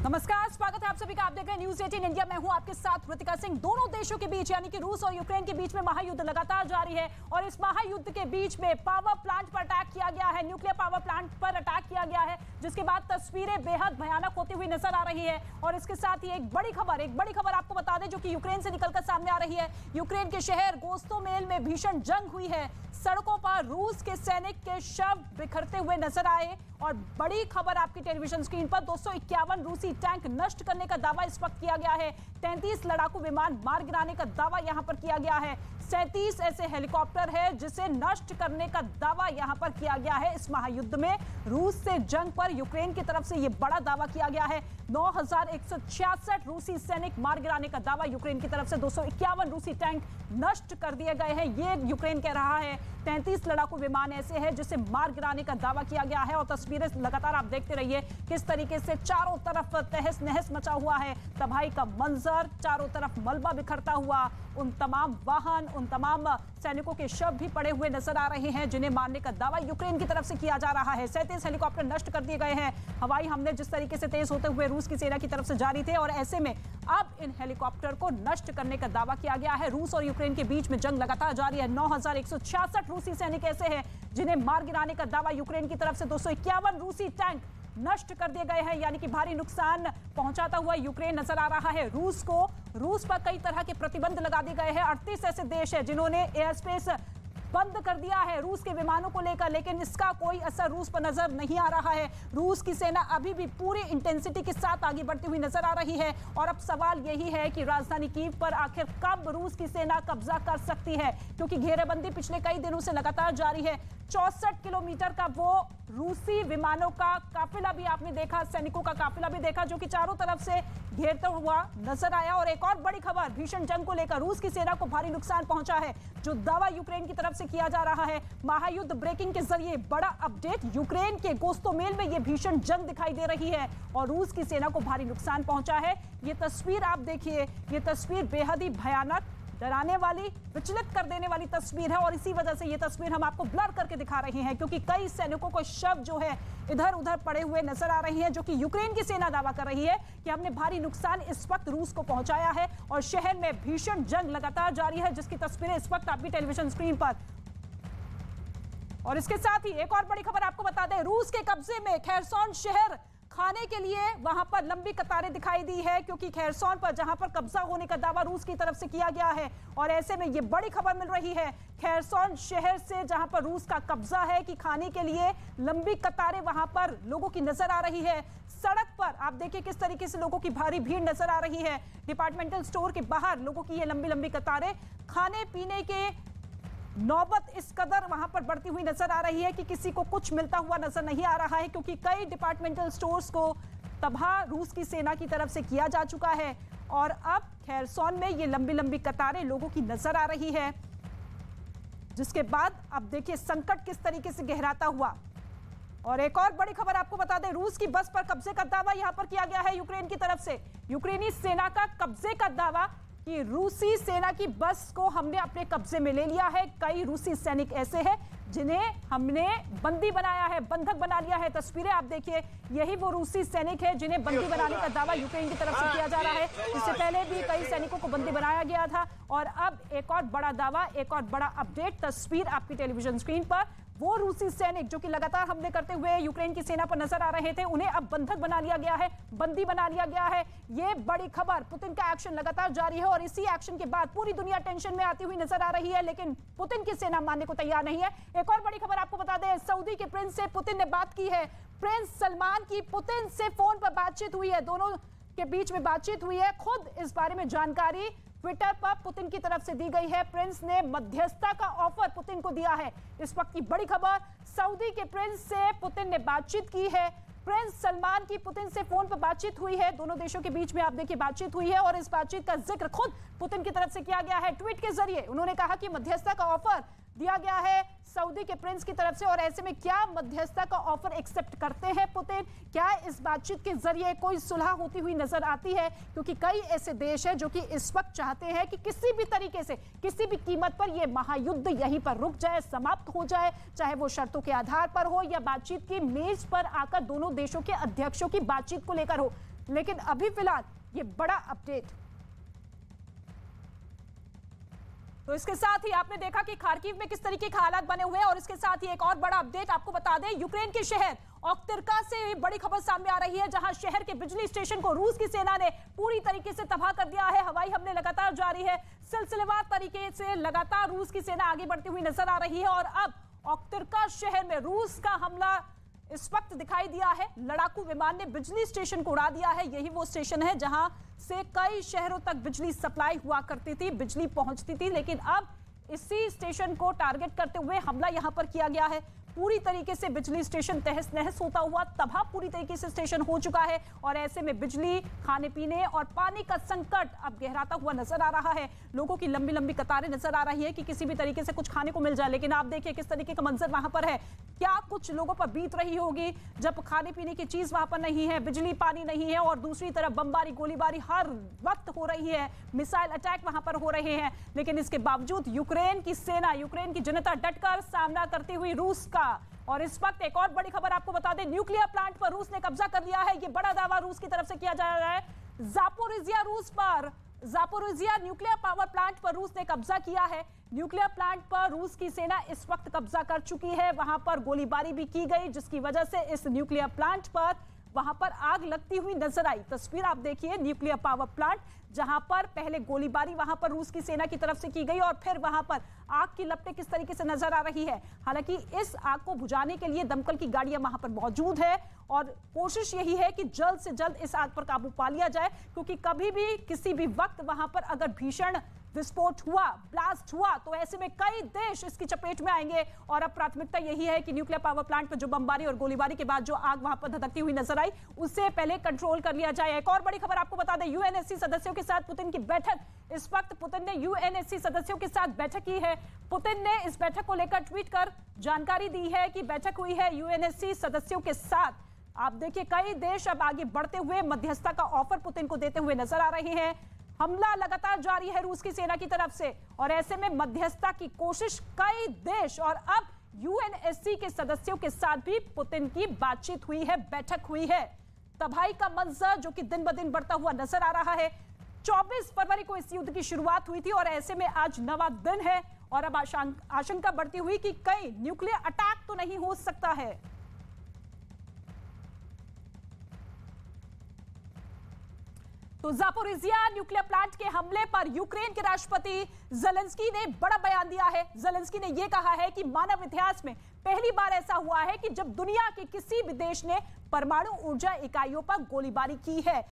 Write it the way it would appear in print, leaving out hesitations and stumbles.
नमस्कार, स्वागत है आप सभी का। आप देख रहे हैं न्यूज़ 18 इंडिया। मैं हूं आपके साथ कृतिका सिंह। दोनों देशों के बीच यानी कि रूस और यूक्रेन के बीच में महायुद्ध लगातार जारी है और इस महायुद्ध के बीच में पावर प्लांट पर अटैक किया गया है, न्यूक्लियर पावर प्लांट पर अटैक किया गया है, जिसके बाद तस्वीरें बेहद भयानक होती हुई नजर आ रही है। और इसके साथ ही एक बड़ी खबर आपको बता दें जो कि यूक्रेन से निकलकर सामने आ रही है। यूक्रेन के शहर गोस्तोमेल में भीषण जंग हुई है। सड़कों पर रूस के सैनिक के शव बिखरते हुए नजर आए और बड़ी खबर आपकी टेलीविजन स्क्रीन पर 251 रूसी टैंक नष्ट करने का दावा इस वक्त किया गया है। 33 लड़ाकू विमान मार गिराने का दावा यहां पर किया गया है। 37 ऐसे हेलीकॉप्टर है जिसे नष्ट करने का दावा यहां पर किया गया है। इस महायुद्ध में रूस से जंग पर यूक्रेन की तरफ से यह बड़ा दावा किया गया है। 9166 रूसी सैनिक मार गिराने का दावा यूक्रेन की तरफ से। 251 रूसी टैंक नष्ट कर दिए गए हैं, ये यूक्रेन कह रहा है। 33 लड़ाकू विमान ऐसे हैं जिसे मार गिराने का दावा किया गया है और तस्वीरें लगातार आप देखते रहिए किस तरीके से चारों तरफ तहस नहस मचा हुआ है। तबाही का मंजर, चारों तरफ मलबा बिखरता हुआ, उन तमाम वाहन, उन तमाम सैनिकों के शव भी पड़े हुए नजर आ रहे हैं जिन्हें मारने का दावा यूक्रेन की तरफ से किया जा रहा है। 37 हेलीकॉप्टर नष्ट कर दिए गए हैं। हवाई हमले जिस तरीके से तेज होते हुए रूस की सेना की तरफ से जारी थे और ऐसे में अब इन हेलीकॉप्टर को नष्ट करने का दावा किया गया है। रूस और यूक्रेन के बीच में जंग लगातार जारी है। 9166 रूसी सैनिक ऐसे हैं जिन्हें मार गिराने का दावा यूक्रेन की तरफ से। 251 रूसी टैंक नष्ट कर दिए गए हैं यानी कि भारी नुकसान पहुंचाता हुआ यूक्रेन नजर आ रहा है। रूस पर कई तरह के प्रतिबंध लगा दिए गए हैं। 38 ऐसे देश हैं जिन्होंने एयर स्पेस बंद कर दिया है रूस के विमानों को लेकर, लेकिन इसका कोई असर रूस पर नजर नहीं आ रहा है। रूस की सेना अभी भी पूरी इंटेंसिटी के साथ आगे बढ़ती हुई नजर आ रही है और अब सवाल यही है कि राजधानी कीव पर आखिर कब रूस की सेना कब्जा कर सकती है, क्योंकि घेरेबंदी पिछले कई दिनों से लगातार जारी है। 64 किलोमीटर का वो रूसी विमानों का काफिला भी आपने देखा, सैनिकों का काफिला भी देखा जो कि चारों तरफ से घेरता हुआ नजर आया। और एक और बड़ी खबर, भीषण जंग को लेकर रूस की सेना को भारी नुकसान पहुंचा है जो दावा यूक्रेन की तरफ से किया जा रहा है। महायुद्ध ब्रेकिंग के जरिए बड़ा अपडेट, यूक्रेन के गोस्तोमेल में यह भीषण जंग दिखाई दे रही है और रूस की सेना को भारी नुकसान पहुंचा है। ये तस्वीर आप देखिए, ये तस्वीर बेहद ही भयानक, डराने वाली, विचलित कर देने वाली तस्वीर है और इसी वजह से ये तस्वीर हम आपको ब्लर करके दिखा रहे हैं क्योंकि कई सैनिकों को शव जो है इधर उधर पड़े हुए नजर आ रही हैं, जो कि यूक्रेन की सेना दावा कर रही है कि हमने भारी नुकसान इस वक्त रूस को पहुंचाया है और शहर में भीषण जंग लगातार जारी है जिसकी तस्वीरें इस वक्त आपकी टेलीविजन स्क्रीन पर। और इसके साथ ही एक और बड़ी खबर आपको बता दें, रूस के कब्जे में खेरसोन शहर, खाने के लिए वहां पर लंबी कतारें दिखाई दी है क्योंकि खेरसोन पर जहां पर कब्जा होने का दावा रूस की तरफ से किया गया है और ऐसे में ये बड़ी खबर मिल रही है खेरसोन शहर से जहां पर रूस का कब्जा है कि खाने के लिए लंबी कतारें वहां पर लोगों की नजर आ रही है। सड़क पर आप देखिए किस तरीके से लोगों की भारी भीड़ नजर आ रही है। डिपार्टमेंटल स्टोर के बाहर लोगों की ये लंबी लंबी कतारें, खाने पीने के नौबत इस कदर वहां पर बढ़ती हुई नजर आ रही है कि किसी को कुछ मिलता हुआ नजर नहीं आ रहा है क्योंकि कई डिपार्टमेंटल स्टोर्स को तबाह रूस की सेना की तरफ से किया जा चुका है और अब खेरसोन में ये लंबी लंबी कतारें लोगों की नजर आ रही है, जिसके बाद अब देखिए संकट किस तरीके से गहराता हुआ। और एक और बड़ी खबर आपको बता दें, रूस की बस पर कब्जे का दावा यहां पर किया गया है यूक्रेन की तरफ से। यूक्रेनी सेना का कब्जे का दावा कि रूसी सेना की बस को हमने अपने कब्जे में ले लिया है। कई रूसी सैनिक ऐसे हैं जिन्हें हमने बंदी बनाया है, बंधक बना लिया है। तस्वीरें आप देखिए, यही वो रूसी सैनिक है जिन्हें बंदी बनाने का दावा यूक्रेन की तरफ से किया जा रहा है। इससे पहले भी कई सैनिकों को बंदी बनाया गया था और अब एक और बड़ा दावा, एक और बड़ा अपडेट, तस्वीर आपकी टेलीविजन स्क्रीन पर। वो रूसी सैनिक जो कि लगातार हमले करते हुए यूक्रेन की सेना पर नजर आ रहे थे, उन्हें अब बंधक बना लिया गया है, बंदी बना लिया गया है। ये बड़ी खबर, पुतिन का एक्शन लगातार जारी है और इसी एक्शन के बाद पूरी दुनिया टेंशन में आती हुई नजर आ रही है, लेकिन पुतिन की सेना मानने को तैयार नहीं है। एक और बड़ी खबर आपको बता दें, सऊदी के प्रिंस से पुतिन ने बात की है। प्रिंस सलमान की पुतिन से फोन पर बातचीत हुई है, दोनों के बीच में बातचीत हुई है। खुद इस बारे में जानकारी ट्विटर पर पुतिन की तरफ से दी गई है। प्रिंस ने मध्यस्थता का ऑफर पुतिन को दिया है। इस वक्त की बड़ी खबर, सऊदी के प्रिंस से पुतिन ने बातचीत की है। प्रिंस सलमान की पुतिन से फोन पर बातचीत हुई है, दोनों देशों के बीच में आप देखिए बातचीत हुई है और इस बातचीत का जिक्र खुद पुतिन की तरफ से किया गया है। ट्वीट के जरिए उन्होंने कहा कि मध्यस्थता का ऑफर दिया गया है सऊदी के प्रिंस की तरफ से और ऐसे में क्या मध्यस्थता का ऑफर एक्सेप्ट करते हैं पुतिन? क्या इस बातचीत के जरिए कोई सुलह होती हुई नजर आती है? क्योंकि कई ऐसे देश हैं जो कि इस वक्त चाहते हैं कि किसी भी तरीके से, किसी भी कीमत पर यह महायुद्ध यहीं पर रुक जाए, समाप्त हो जाए, चाहे वो शर्तों के आधार पर हो या बातचीत की मेज पर आकर दोनों देशों के अध्यक्षों की बातचीत को लेकर हो। लेकिन अभी फिलहाल ये बड़ा अपडेट। तो इसके साथ ही आपने देखा कि खार्किव में किस तरीके के हालात बने हुए हैं और इसके साथ ही एक और बड़ा अपडेट आपको बता दें, यूक्रेन के शहर ओक्तिर्का से बड़ी खबर सामने आ रही है, जहां शहर के बिजली स्टेशन को रूस की सेना ने पूरी तरीके से तबाह कर दिया है। हवाई हमले लगातार जारी है, सिलसिलेवार तरीके से लगातार रूस की सेना आगे बढ़ती हुई नजर आ रही है और अब ओक्तिर्का शहर में रूस का हमला इस वक्त दिखाई दिया है। लड़ाकू विमान ने बिजली स्टेशन को उड़ा दिया है। यही वो स्टेशन है जहां से कई शहरों तक बिजली सप्लाई हुआ करती थी, बिजली पहुंचती थी, लेकिन अब इसी स्टेशन को टारगेट करते हुए हमला यहां पर किया गया है। पूरी तरीके से बिजली स्टेशन तहस नहस होता हुआ तबाह पूरी तरीके से स्टेशन हो चुका है और ऐसे में बिजली, खाने पीने और पानी का संकट अब गहराता हुआ नजर आ रहा है। लोगों की लंबी लंबी कतारें नजर आ रही है कि किसी भी तरीके से कुछ खाने को मिल जाए, लेकिन आप देखिए किस तरीके का मंजर वहां पर है। क्या कुछ लोगों पर बीत रही होगी जब खाने पीने की चीज वहां पर नहीं है, बिजली पानी नहीं है और दूसरी तरफ बमबारी, गोलीबारी हर वक्त हो रही है, मिसाइल अटैक वहां पर हो रहे हैं। लेकिन इसके बावजूद यूक्रेन की सेना, यूक्रेन की जनता डटकर सामना करती हुई रूस का। और इस वक्त एक और बड़ी खबर आपको बता दें, न्यूक्लियर प्लांट पर रूस ने कब्जा कर लिया है। ये बड़ा दावा रूस की तरफ से किया जा रहा है। जापोरिजिया न्यूक्लियर पावर प्लांट पर रूस ने कब्जा किया है। न्यूक्लियर प्लांट पर रूस की सेना इस वक्त कब्जा कर चुकी है। वहां पर गोलीबारी भी की गई, जिसकी वजह से इस न्यूक्लियर प्लांट पर वहां पर आग लगती हुई नजर आई। तस्वीर आप देखिए, न्यूक्लियर पावर प्लांट जहां पर पहले गोलीबारी वहां पर रूस की सेना की तरफ से की गई और फिर वहां पर आग की लपटें किस तरीके से नजर आ रही है। हालांकि इस आग को बुझाने के लिए दमकल की गाड़ियां वहां पर मौजूद है और कोशिश यही है कि जल्द से जल्द इस आग पर काबू पा लिया जाए, क्योंकि कभी भी किसी भी वक्त वहां पर अगर भीषण विस्फोट हुआ, ब्लास्ट हुआ, तो ऐसे में कई देश इसकी चपेट में आएंगे। और अब प्राथमिकता यही है कि न्यूक्लियर पावर प्लांट पर जो बमबारी और गोलीबारी के बाद जो आग वहां पर धधकती हुई नजर आई, उससे पहले कंट्रोल कर लिया जाए। एक और बड़ी खबर आपको बता दें, यूएनएससी सदस्यों के साथ पुतिन की बैठक। इस वक्त पुतिन ने यूएनएससी सदस्यों के साथ बैठक की है। पुतिन ने इस बैठक को लेकर ट्वीट कर जानकारी दी है कि बैठक हुई है यूएनएससी सदस्यों के साथ। आप देखिए, कई देश अब आगे बढ़ते हुए मध्यस्थता का ऑफर पुतिन को देते हुए नजर आ रहे हैं। हमला लगातार जारी है रूस की सेना की तरफ से और ऐसे में मध्यस्थता की कोशिश कई देश और अब यूएनएससी के सदस्यों के साथ भी पुतिन की बातचीत हुई है, बैठक हुई है। तबाही का मंजर जो कि दिन ब दिन बढ़ता हुआ नजर आ रहा है। 24 फरवरी को इस युद्ध की शुरुआत हुई थी और ऐसे में आज 9वां दिन है और अब आशंका बढ़ती हुई कि कहीं न्यूक्लियर अटैक तो नहीं हो सकता है। तो जापोरिजिया न्यूक्लियर प्लांट के हमले पर यूक्रेन के राष्ट्रपति ज़ेलेंस्की ने बड़ा बयान दिया है। ज़ेलेंस्की ने यह कहा है कि मानव इतिहास में पहली बार ऐसा हुआ है कि जब दुनिया के किसी भी देश ने परमाणु ऊर्जा इकाइयों पर गोलीबारी की है।